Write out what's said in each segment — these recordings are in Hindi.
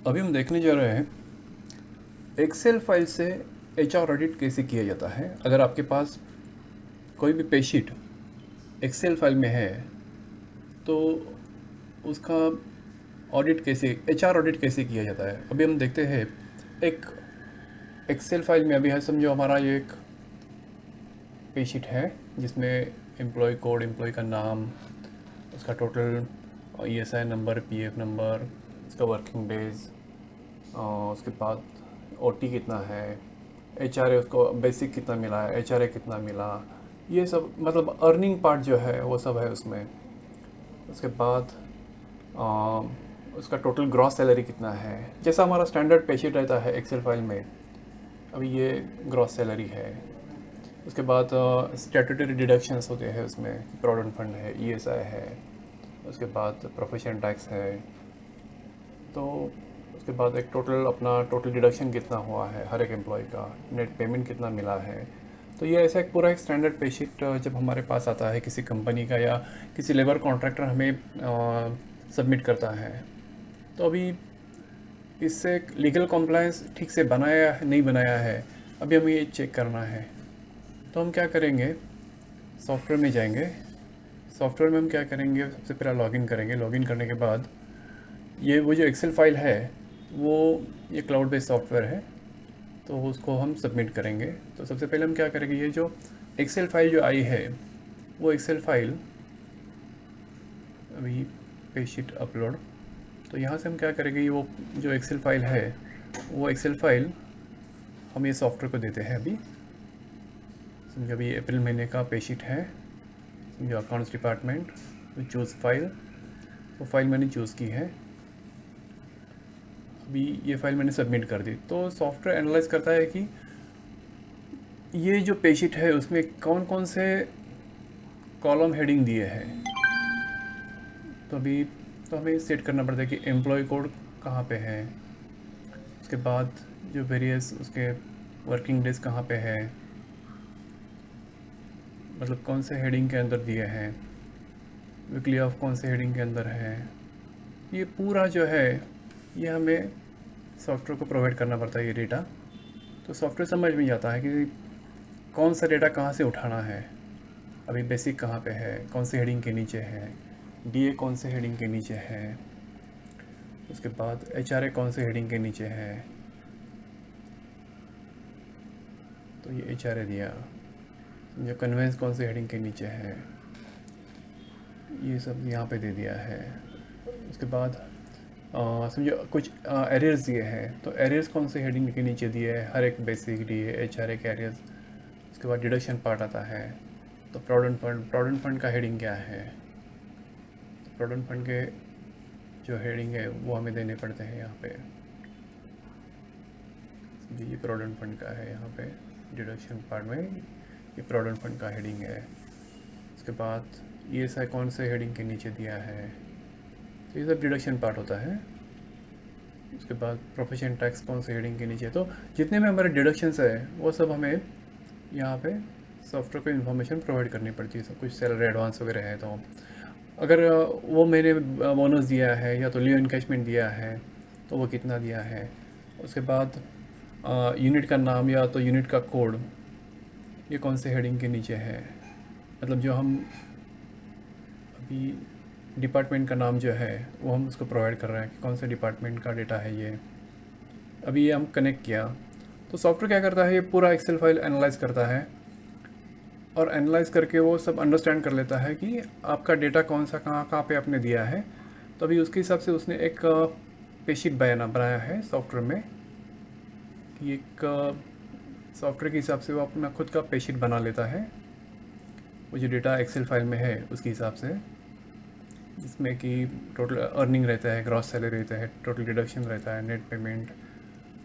अभी हम देखने जा रहे हैं एक्सेल फाइल से एचआर ऑडिट कैसे किया जाता है। अगर आपके पास कोई भी पे शीट एक्सेल फाइल में है तो उसका ऑडिट कैसे, एचआर ऑडिट कैसे किया जाता है। अभी हम देखते हैं एक एक्सेल फाइल में। अभी है, समझो हमारा ये एक पे शीट है जिसमें एम्प्लॉय कोड, एम्प्लॉय का नाम, उसका total ESI number, PF number, उसका वर्किंग डेज, उसके बाद ओटी कितना है, एचआरए उसको बेसिक कितना मिला है, एचआरए कितना मिला, ये सब मतलब अर्निंग पार्ट जो है वो सब है उसमें। उसके बाद उसका टोटल ग्रॉस सैलरी कितना है, जैसा हमारा स्टैंडर्ड पे शीट रहता है एक्सेल फाइल में। अभी ये ग्रॉस सैलरी है। उसके बाद स्टैट्यूटरी डिडक्शंस होते हैं उसमें, प्रोविडेंट फंड है, ईएसआई है, उसके बाद प्रोफेशन टैक्स है। तो उसके बाद एक टोटल अपना टोटल डिडक्शन कितना हुआ है हर एक एम्प्लॉय का, नेट पेमेंट कितना मिला है। तो ये ऐसा एक पूरा एक स्टैंडर्ड पे शीट जब हमारे पास आता है किसी कंपनी का या किसी लेबर कॉन्ट्रैक्टर हमें सबमिट करता है, तो अभी इससे लीगल कॉम्प्लायंस ठीक से बनाया है नहीं बनाया है, अभी हमें ये चेक करना है। तो हम क्या करेंगे, सॉफ्टवेयर में जाएंगे। सॉफ्टवेयर में हम क्या करेंगे, सबसे पहले लॉगिन करेंगे। लॉगिन करने के बाद ये वो जो एक्सेल फाइल है वो ये क्लाउड बेस्ड सॉफ्टवेयर है, तो उसको हम सबमिट करेंगे। तो सबसे पहले हम क्या करेंगे, ये जो एक्सेल फाइल जो आई है वो एक्सेल फाइल अभी पे शीट अपलोड, तो यहाँ से हम क्या करेंगे, ये वो जो एक्सेल फाइल है वो एक्सेल फाइल हम ये सॉफ्टवेयर को देते हैं। अभी समझो अभी अप्रैल महीने का पे शीट है, समझो अकाउंट्स डिपार्टमेंट, चूज़ फाइल, वो फाइल मैंने चूज़ की है। अभी ये फाइल मैंने सबमिट कर दी, तो सॉफ्टवेयर एनालाइज करता है कि ये जो पे शीट है उसमें कौन कौन से कॉलम हेडिंग दिए हैं। तो अभी तो हमें सेट करना पड़ता है कि एम्प्लॉय कोड कहाँ पे है, उसके बाद जो वेरियस उसके वर्किंग डेज कहाँ पे है, मतलब कौन से हेडिंग के अंदर दिए हैं, वीकली ऑफ कौन से हेडिंग के अंदर है। ये पूरा जो है ये हमें सॉफ्टवेयर को प्रोवाइड करना पड़ता है ये डेटा। तो सॉफ्टवेयर समझ में जाता है कि कौन सा डेटा कहाँ से उठाना है। अभी बेसिक कहाँ पे है, कौन से हेडिंग के नीचे है, डीए कौन से हेडिंग के नीचे है, उसके बाद एचआरए कौन से हेडिंग के नीचे है। तो ये एचआरए दिया, जो कन्वेंस कौन से हेडिंग के नीचे है, ये सब यहाँ पे दे दिया है। उसके बाद समझो कुछ एरियर्स दिए हैं, तो एरियर्स कौन से हेडिंग के नीचे दिए है, हर एक बेसिक डीए एचआरए के एरियर्स। उसके बाद डिडक्शन पार्ट आता है, तो प्रोविडेंट फंड का हेडिंग क्या है, तो प्रोविडेंट फंड के जो हेडिंग है वो हमें देने पड़ते हैं यहाँ पे। ये प्रोविडेंट फंड का है, यहाँ पे डिडक्शन पार्ट में ये प्रोविडेंट फंड का हेडिंग है। उसके बाद ईएसआई कौन से हेडिंग के नीचे दिया है, तो ये सब डिडक्शन पार्ट होता है। उसके बाद प्रोफेशन टैक्स कौन से हेडिंग के नीचे, तो जितने में हमारे डिडक्शंस है वो सब हमें यहाँ पे सॉफ्टवेयर को इन्फॉर्मेशन प्रोवाइड करनी पड़ती है। सब कुछ सैलरी एडवांस वगैरह है, तो अगर वो मैंने बोनस दिया है या तो लीव इनकैशमेंट दिया है तो वो कितना दिया है। उसके बाद यूनिट का नाम या तो यूनिट का कोड ये कौन से हेडिंग के नीचे है, मतलब जो हम अभी डिपार्टमेंट का नाम जो है वो हम उसको प्रोवाइड कर रहे हैं कि कौन से डिपार्टमेंट का डेटा है ये। अभी ये हम कनेक्ट किया, तो सॉफ्टवेयर क्या करता है, ये पूरा एक्सेल फाइल एनालाइज करता है और एनालाइज करके वो सब अंडरस्टैंड कर लेता है कि आपका डेटा कौन सा कहाँ कहाँ पे आपने दिया है। तो अभी उसके हिसाब से उसने एक पे शीट बनाया है सॉफ्टवेयर में, कि एक सॉफ्टवेयर के हिसाब से वो अपना खुद का पे शीट बना लेता है, वो जो डेटा एक्सेल फाइल में है उसके हिसाब से, जिसमें कि टोटल अर्निंग रहता है, ग्रॉस सैलरी रहता है, टोटल डिडक्शन रहता है, नेट पेमेंट,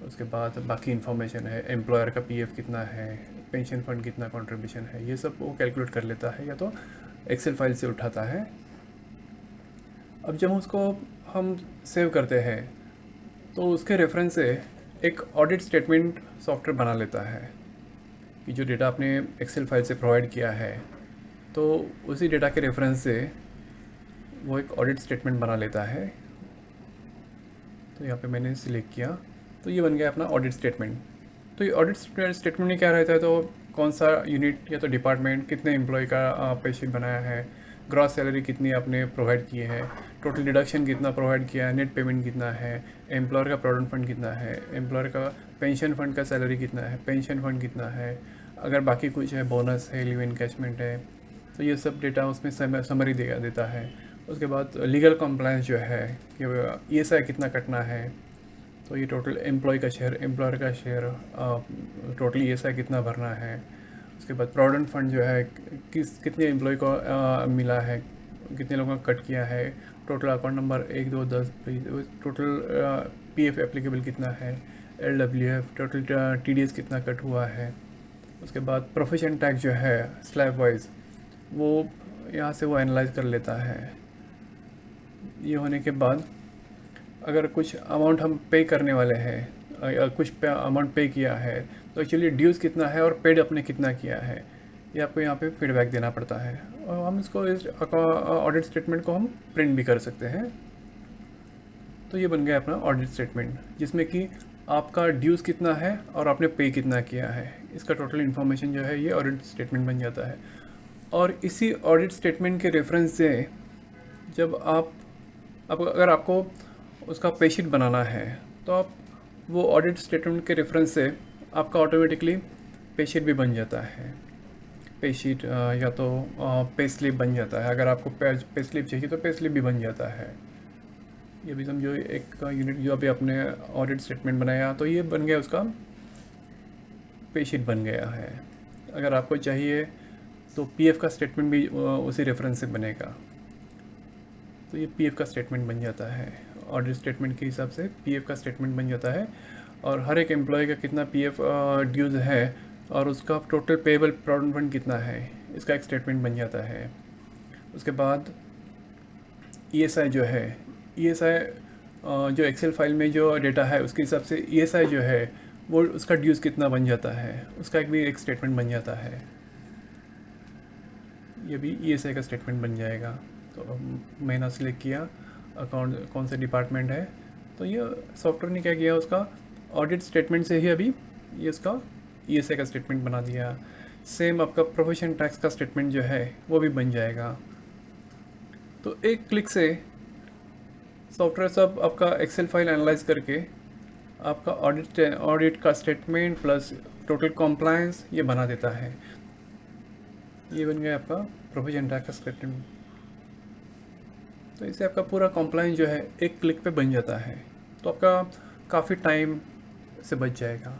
उसके बाद बाकी इन्फॉर्मेशन है, एम्प्लॉयर का पीएफ कितना है, पेंशन फंड कितना कंट्रीब्यूशन है, ये सब वो कैलकुलेट कर लेता है या तो एक्सेल फाइल से उठाता है। अब जब उसको हम सेव करते हैं तो उसके रेफरेंस से एक ऑडिट स्टेटमेंट सॉफ्टवेयर बना लेता है कि जो डेटा आपने एक्सेल फाइल से प्रोवाइड किया है, तो उसी डेटा के रेफरेंस से वो एक ऑडिट स्टेटमेंट बना लेता है। तो यहाँ पे मैंने सिलेक्ट किया, तो ये बन गया अपना ऑडिट स्टेटमेंट। तो ये ऑडिट स्टेटमेंट में क्या रहता है, तो कौन सा यूनिट या तो डिपार्टमेंट कितने एम्प्लॉय का पेशीट बनाया है, ग्रॉस सैलरी कितनी आपने प्रोवाइड की है, टोटल डिडक्शन कितना प्रोवाइड किया है, नेट पेमेंट कितना है, एम्प्लॉयर का प्रोविडेंट फंड कितना है, एम्प्लॉयर का पेंशन फंड का सैलरी कितना है, पेंशन फंड कितना है, अगर बाकी कुछ है, बोनस है, लीव इनकैशमेंट है, तो ये सब डेटा उसमें समरी देता है। उसके बाद लीगल कंप्लायंस जो है कि ESI कितना कटना है, तो ये टोटल एम्प्लॉय का शेयर, एम्प्लॉयर का शेयर, टोटल ESI कितना भरना है। उसके बाद प्रोविडेंट फंड जो है कितने एम्प्लॉय को मिला है, कितने लोगों का कट किया है, total account number 1 2 10, total PF applicable कितना है, LWF टोटल TDS कितना कट हुआ है। उसके बाद प्रोफेशन टैक्स जो है स्लैब वाइज वो यहाँ से वो एनालाइज कर लेता है। ये होने के बाद अगर कुछ अमाउंट हम पे करने वाले हैं, कुछ अमाउंट पे किया है, तो एक्चुअली ड्यूज़ कितना है और पेड अपने कितना किया है, ये आपको यहाँ पे फीडबैक देना पड़ता है। और हम इसको इस ऑडिट स्टेटमेंट को हम प्रिंट भी कर सकते हैं। तो ये बन गया अपना ऑडिट स्टेटमेंट, जिसमें कि आपका ड्यूज़ कितना है और आपने पे कितना किया है, इसका टोटल इन्फॉर्मेशन जो है ये ऑडिट स्टेटमेंट बन जाता है। और इसी ऑडिट स्टेटमेंट के रेफरेंस से जब आप अगर आपको उसका पेशीट बनाना है, तो आप वो ऑडिट स्टेटमेंट के रेफरेंस से आपका ऑटोमेटिकली पेशीट भी बन जाता है। पेशीट या तो पे स्लिप बन जाता है, अगर आपको पे स्लिप चाहिए तो पे स्लिप भी बन जाता है। ये भी समझो एक यूनिट जो अभी आपने ऑडिट स्टेटमेंट बनाया, तो ये बन गया, उसका पेशीट बन गया है। अगर आपको चाहिए तो PF का स्टेटमेंट भी उसी रेफरेंस से बनेगा, तो ये PF का स्टेटमेंट बन जाता है। ऑडिट स्टेटमेंट के हिसाब से PF का स्टेटमेंट बन जाता है, और हर एक एम्प्लॉय का कितना PF ड्यूज़ है और उसका टोटल पेएबल प्रोविडेंट फंड कितना है, इसका एक स्टेटमेंट बन जाता है। उसके बाद ESI जो है, ESI जो एक्सेल फाइल में जो डेटा है उसके हिसाब से ESI जो है वो उसका ड्यूज़ कितना बन जाता है, उसका एक स्टेटमेंट बन जाता है। ये भी ESI का स्टेटमेंट बन जाएगा। तो महीना सिलेक्ट किया, अकाउंट कौन से डिपार्टमेंट है, तो ये सॉफ्टवेयर ने क्या किया, उसका ऑडिट स्टेटमेंट से ही अभी ये उसका ESI का स्टेटमेंट बना दिया। सेम आपका प्रोफेशन टैक्स का स्टेटमेंट जो है वो भी बन जाएगा। तो एक क्लिक से सॉफ्टवेयर सब आपका एक्सेल फाइल एनालाइज करके आपका ऑडिट का स्टेटमेंट प्लस टोटल कॉम्प्लायंस ये बना देता है। ये बन गया आपका प्रोफेशन टैक्स का स्टेटमेंट। तो इससे आपका पूरा कॉम्प्लायंस जो है एक क्लिक पे बन जाता है, तो आपका काफ़ी टाइम से बच जाएगा।